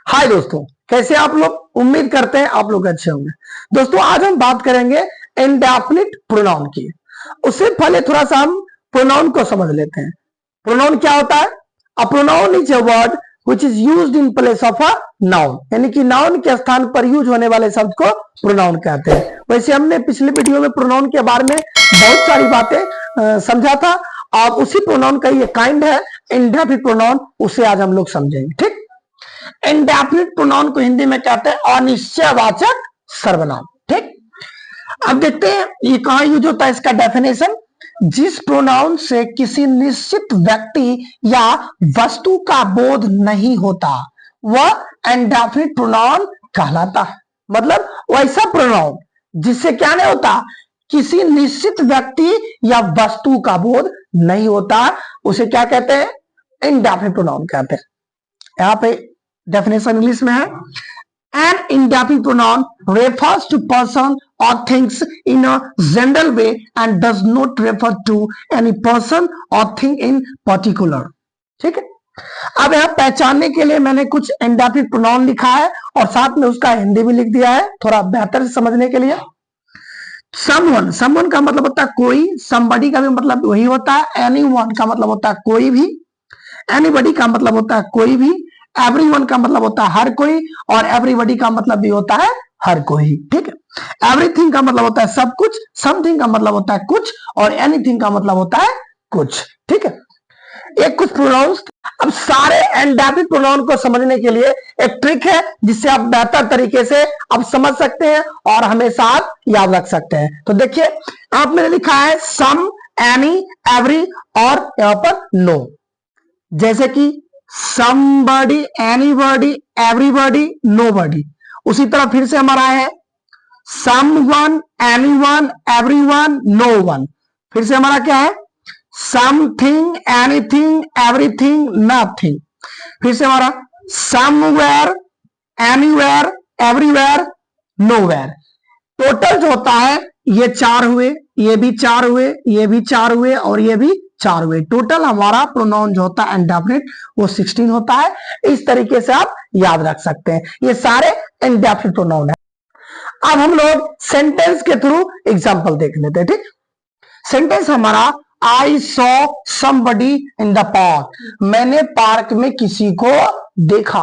हाय दोस्तों, कैसे आप लोग। उम्मीद करते हैं आप लोग अच्छे होंगे। दोस्तों आज हम बात करेंगे इंडेफिनिट प्रोनाउन की। उससे पहले थोड़ा सा हम प्रोनाउन को समझ लेते हैं। प्रोनाउन क्या होता है? A pronoun is a word which is used in place of a noun, यानी कि नाउन के स्थान पर यूज होने वाले शब्द को प्रोनाउन कहते हैं। वैसे हमने पिछले वीडियो में प्रोनाउन के बारे में बहुत सारी बातें समझा था, और उसी प्रोनाउन का ये काइंड है इंडेफिनिट प्रोनाउन, उसे आज हम लोग समझेंगे। ठीक, इंडेफिनिट प्रोनाउन को हिंदी में कहते हैं अनिश्चयवाचक सर्वनाम। ठीक, अब देखते हैं ये कहां यूज होता है इसका डेफिनेशन। जिस प्रोनाउन से किसी निश्चित व्यक्ति या वस्तु का बोध नहीं होता वह इंडेफिनिट प्रोनाउन कहलाता है। मतलब वैसा प्रोनाउन जिससे क्या नहीं होता, किसी निश्चित व्यक्ति या वस्तु का बोध नहीं होता, उसे क्या कहते हैं? इंडेफिनिट प्रोनाउन कहते हैं। यहां पे डेफिनेशन इंग्लिश में है, an indefinite pronoun refers to person or things in a general way and does not refer to any person or thing in particular। ठीक है, अब यहां पहचानने के लिए मैंने कुछ इंडेफिनिट प्रोनाउन लिखा है और साथ में उसका हिंदी भी लिख दिया है थोड़ा बेहतर से समझने के लिए। someone का मतलब होता है कोई, somebody का भी मतलब वही होता है, anyone का मतलब होता है कोई भी, anybody का मतलब होता है कोई भी, एवरीवन का मतलब होता है हर कोई, और एवरीबॉडी का मतलब भी होता है हर कोई। ठीक है, एवरीथिंग का मतलब होता है सब कुछ, समथिंग का मतलब होता है कुछ, और एनीथिंग का मतलब होता है कुछ। ठीक है, एक कुछ प्रोनाउंस। अब सारे इंडेफिनिट प्रोनाउन को समझने के लिए एक ट्रिक है जिससे आप बेहतर तरीके से आप समझ सकते हैं और हमेशा आप याद रख सकते हैं। तो देखिए, आपने लिखा है सम, एनी, एवरी और यहां पर नो। जैसे कि somebody, anybody, everybody, nobody। उसी तरह फिर से हमारा है someone, anyone, everyone, no one। फिर से हमारा क्या है? something, anything, everything, nothing। फिर से हमारा somewhere, anywhere, everywhere, nowhere। Total जो होता है ये 4 हुए, ये भी 4 हुए, ये भी 4 हुए और ये भी 4 हुए। टोटल हमारा प्रोनाउन जो होता है इंडेफिनिट वो 16 होता है। इस तरीके से आप याद रख सकते हैं, ये सारे इंडेफिनिट प्रोनाउन है। अब हम लोग सेंटेंस के थ्रू एग्जांपल देख लेते हैं। ठीक, सेंटेंस हमारा I saw somebody in the park. मैंने पार्क में किसी को देखा।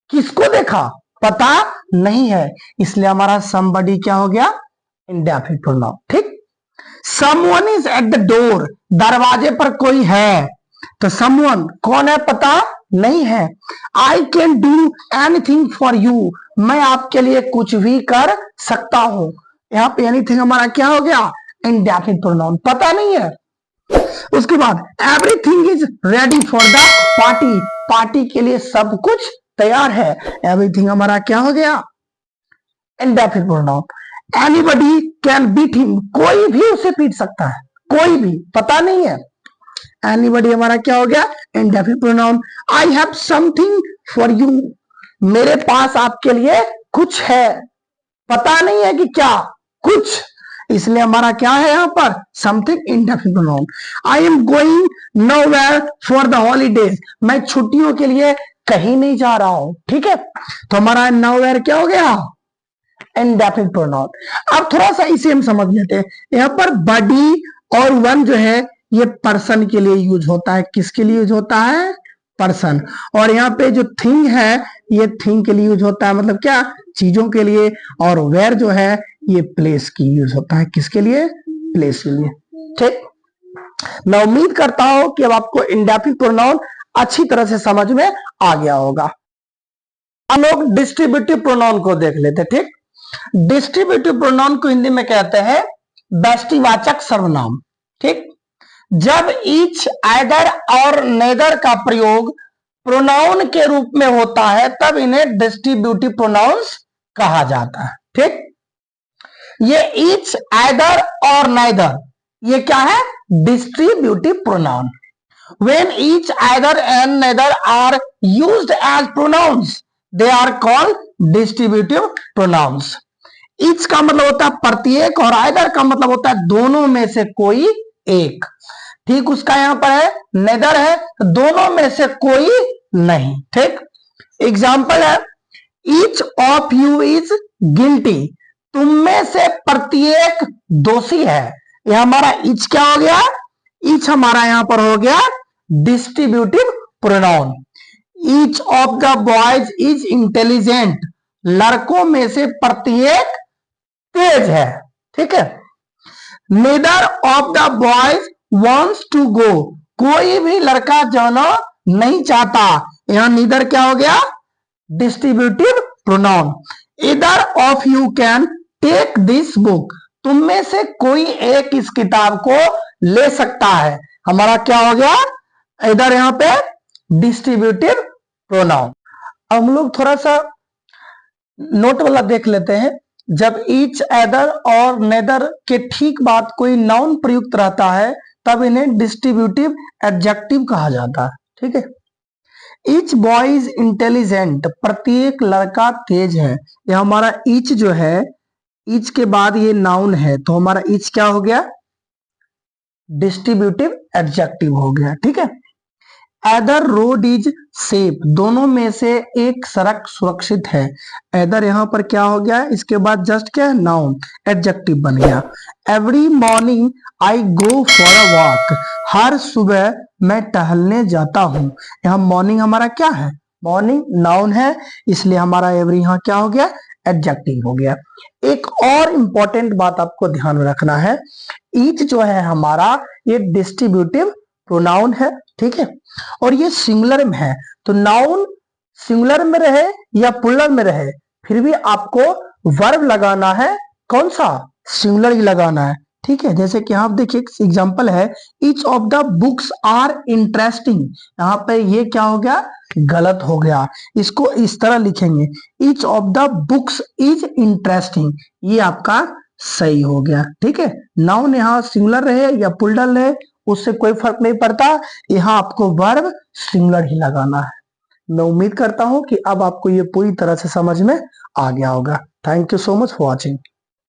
किसको देखा पता नहीं है, इसलिए हमारा somebody क्या हो गया? Indefinite pronoun. ठीक, someone is at the door। दरवाजे पर कोई है, तो someone कौन है पता नहीं है। I can do anything for you। मैं आपके लिए कुछ भी कर सकता हूं। यहां पे anything हमारा क्या हो गया? इंडेफिनिट प्रोनाउन, पता नहीं है। उसके बाद everything is ready for the party। Party के लिए सब कुछ तैयार है। एवरीथिंग हमारा क्या हो गया? Indefinite pronoun. Anybody can beat him. कोई भी उसे पीट सकता है, कोई भी, पता नहीं है। एनीबडी हमारा क्या हो गया? Indefinite pronoun. I have something for you. मेरे पास आपके लिए कुछ है, पता नहीं है कि क्या, कुछ, इसलिए हमारा क्या है यहां पर? Something, indefinite pronoun. I am going nowhere for the holidays. मैं छुट्टियों के लिए कहीं नहीं जा रहा हूं। ठीक है, तो हमारा नोवेयर क्या हो गया? Indefinite pronoun. अब थोड़ा सा इसे हम समझ लेते हैं। यहां पर बडी और वन जो है ये पर्सन के लिए यूज होता है। किसके लिए यूज होता है? पर्सन। और यहाँ पे जो थिंग है ये थिंग के लिए यूज होता है, मतलब क्या? चीजों के लिए। और वेयर जो है ये प्लेस की यूज होता है। किसके लिए? प्लेस के लिए। ठीक, मैं उम्मीद करता हूं कि अब आपको इंडेफिनिट प्रोनाउन अच्छी तरह से समझ में आ गया होगा। हम लोग डिस्ट्रीब्यूटिव प्रोनाउन को देख लेते। ठीक, डिस्ट्रीब्यूटिव प्रोनाउन को हिंदी में कहते हैं व्यष्टिवाचक सर्वनाम। ठीक, जब ईच, आइदर और नेदर का प्रयोग प्रोनाउन के रूप में होता है तब इन्हें डिस्ट्रीब्यूटिव प्रोनाउंस कहा जाता है। ठीक, ये ईच, आइदर और नेदर ये क्या है? Distributive pronoun. When each, either and neither are used as pronouns, they are called distributive pronouns। Each का मतलब होता है प्रत्येक और either का मतलब होता है दोनों में से कोई एक। ठीक, उसका यहां पर है neither है, दोनों में से कोई नहीं। ठीक, एग्जाम्पल है each of you is guilty, तुम में से प्रत्येक दोषी है। यह हमारा ईच क्या हो गया, ईच हमारा यहां पर हो गया distributive pronoun. Each of the boys is intelligent, लड़कों में से प्रत्येक तेज है, ठीक है। Neither of the boys wants to go, कोई भी लड़का जाना नहीं चाहता। यहां नीदर क्या हो गया, distributive pronoun. Either of you can take this book, तुम में से कोई एक इस किताब को ले सकता है। हमारा क्या हो गया, इधर यहां पे डिस्ट्रीब्यूटिव प्रोनाउन। हम लोग थोड़ा सा नोट वाला देख लेते हैं। जब ईच, एदर और नेदर के ठीक बाद कोई नाउन प्रयुक्त रहता है तब इन्हें डिस्ट्रीब्यूटिव एडजेक्टिव कहा जाता है, ठीक है। ईच बॉय इज इंटेलिजेंट, प्रत्येक लड़का तेज है। यह हमारा ईच जो है, ईच के बाद ये नाउन है तो हमारा ईच क्या हो गया, डिस्ट्रीब्यूटिव एडजेक्टिव हो गया, ठीक है। एदर रोड इज सेफ, दोनों में से एक सड़क सुरक्षित है। एदर यहां पर क्या हो गया, इसके बाद जस्ट क्या है, नाउन, एडजेक्टिव बन गया। Every morning I go for a walk, हर सुबह मैं टहलने जाता हूं। यहां मॉर्निंग हमारा क्या है, मॉर्निंग नाउन है, इसलिए हमारा एवरी यहां क्या हो गया, एडजेक्टिव हो गया। एक और इंपॉर्टेंट बात आपको ध्यान में रखना है, ईच जो है हमारा ये डिस्ट्रीब्यूटिव प्रोनाउन है, ठीक है, और ये सिंगुलर में है। तो नाउन सिंगुलर में रहे या प्लुरल में रहे फिर भी आपको वर्ब लगाना है, कौन सा, सिंगुलर ही लगाना है, ठीक है। जैसे कि आप देखिए एग्जांपल है, each of the books are interesting, यहाँ पे ये क्या हो गया, गलत हो गया। इसको इस तरह लिखेंगे, each of the books is interesting, ये आपका सही हो गया, ठीक है। नाउन यहाँ सिंगुलर रहे या प्लुरल रहे उससे कोई फर्क नहीं पड़ता, यहाँ आपको वर्ब सिंगुलर ही लगाना है। मैं उम्मीद करता हूं कि अब आपको ये पूरी तरह से समझ में आ गया होगा। Thank you so much for watching.